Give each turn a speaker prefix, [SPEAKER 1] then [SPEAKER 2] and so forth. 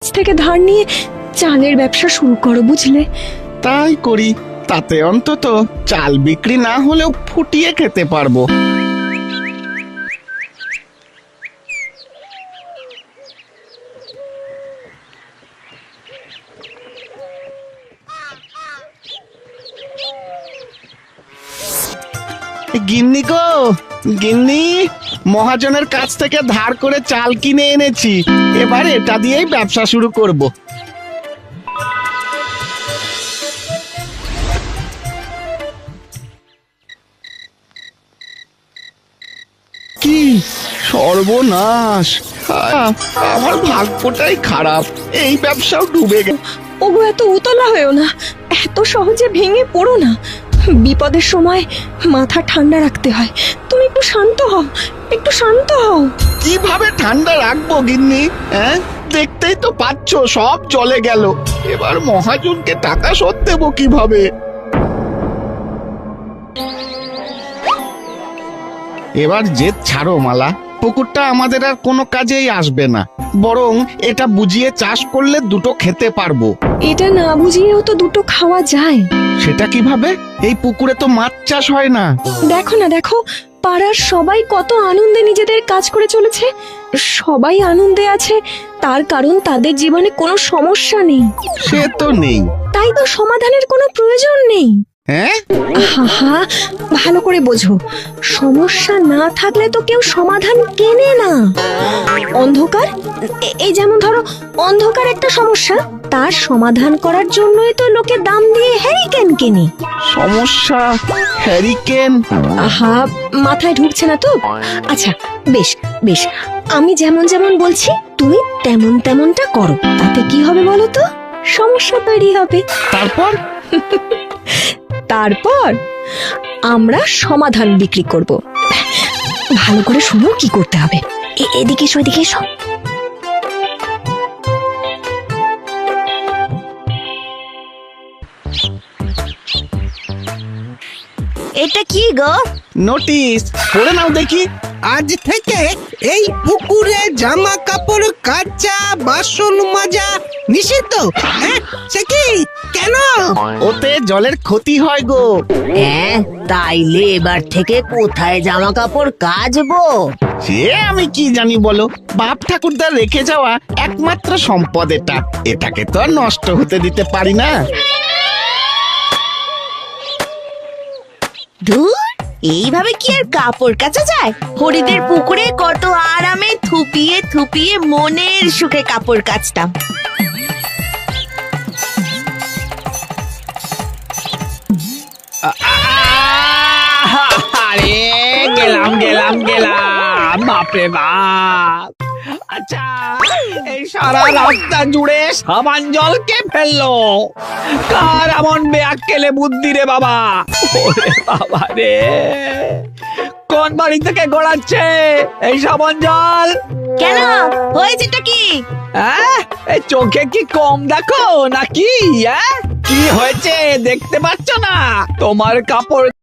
[SPEAKER 1] থেকে ধার নিয়ে চালের ব্যবসা শুরু করো, বুঝলে?
[SPEAKER 2] তাই করি, তাতে অন্তত চাল বিক্রি না হলেও ফুটিয়ে খেতে পারবো। গিন্নি গো, গিন্নি, মহাজনের কাছ থেকে ধার করে চাল কিনে এনেছি, এবার এটা দিয়েই ব্যবসা শুরু করব। কি সর্বনাশ! আমার ভাগ্যটাই খারাপ, এই ব্যবসাও ডুবে গেল।
[SPEAKER 1] ওগো, এত উতলা হয়েও না, এত সহজে ভেঙে পড়ো না। বিপদের সময় মাথা ঠান্ডা রাখতে হয়। তুমি একটু শান্ত হও, একটু শান্ত হও।
[SPEAKER 2] কিভাবে ঠান্ডা রাখবো গিন্নি? হ্যাঁ, দেখতেই তো পাচ্ছ সব চলে গেল। এবার মহাজনকে টাকা শোধ দেবো কিভাবে? এবার জেদ ছাড়ো মালা, পুকুরটা আমাদের আর কোনো কাজেই আসবে না, বরং এটা বুঝিয়ে চাষ করলে দুটো খেতে পারবো।
[SPEAKER 1] এটা না বুঝিয়েও তো দুটো খাওয়া যায়।
[SPEAKER 2] সেটা কিভাবে? এই পুকুরে তো মাছ চাষ হয় না।
[SPEAKER 1] দেখো না, দেখো, পাড়ার সবাই কত আনন্দে নিজেদের কাজ করে চলেছে। সবাই আনন্দে আছে, তার কারণ তাদের জীবনে কোনো সমস্যা নেই।
[SPEAKER 2] সে তো নেই।
[SPEAKER 1] তাই তো সমাধানের কোনো প্রয়োজন নেই।
[SPEAKER 2] হ্যাঁ,
[SPEAKER 1] আহা, ভালো করে বোঝো, সমস্যা না থাকলে তো কেউ সমাধান কেনে না। অন্ধকার, এই যেমন ধরো, অন্ধকার একটা সমস্যা, তার সমাধান করার জন্যই তো লোকে দাম দিয়ে হ্যারিকেন কেনে।
[SPEAKER 2] সমস্যা হ্যারিকেন?
[SPEAKER 1] আহা, মাথায় ঢুকছে না তো? আচ্ছা, বেশ বেশ, আমি যেমন যেমন বলছি তুমি তেমন তেমনটা করো, তাতে কি হবে বলো তো? সমস্যা তৈরি হবে।
[SPEAKER 2] তারপর?
[SPEAKER 1] তারপর আমরা সমাধান বিক্রি করব। ভালো করে শুনো কি করতে হবে। এদিকে এসো, এদিকে এসো।
[SPEAKER 3] এটা কি গো?
[SPEAKER 2] নোটিশ পড়ে নাও দেখি।
[SPEAKER 4] আজ থেকে এই পুকুরে জামা কাপড় কাচা, বাসন মাজা নিষিদ্ধ। হ্যাঁ, সে কি? কেন?
[SPEAKER 2] ওতে জলের ক্ষতি হয় গো।
[SPEAKER 3] হ্যাঁ, তাইলে এবার থেকে কোথায় জামা কাপড় কাচবো?
[SPEAKER 2] সে আমি কি জানি বলো, বাপ ঠাকুরদার রেখে যাওয়া একমাত্র সম্পদ এটা, এটাকে তো আর নষ্ট হতে দিতে পারি না।
[SPEAKER 3] ধুর, এইভাবে কি আর কাপড় কাচা যায়? হরিদের পুকুরে কত আরামে থুপিয়ে থুপিয়ে মনের সুখে কাপড় কাচতাম।
[SPEAKER 5] আরে গেলাম গেলাম গেলাম, বাপরে বাপ! আচ্ছা, এই সারা রাস্তা জুড়ে সাবান জল কে ফেললো? কার এমন বেয়াক্কেলে বুদ্ধি রে বাবা? ওরে বাবা রে, কোন বাড়ি থেকে গড়াচ্ছে এই সাবান জল?
[SPEAKER 3] কেন, হয়েছেটা কি?
[SPEAKER 5] হ্যাঁ, এই চোখে কি কম দেখো নাকি? হ্যাঁ, কি হয়েছে দেখতে পাচ্ছ না? তোমার কাপড়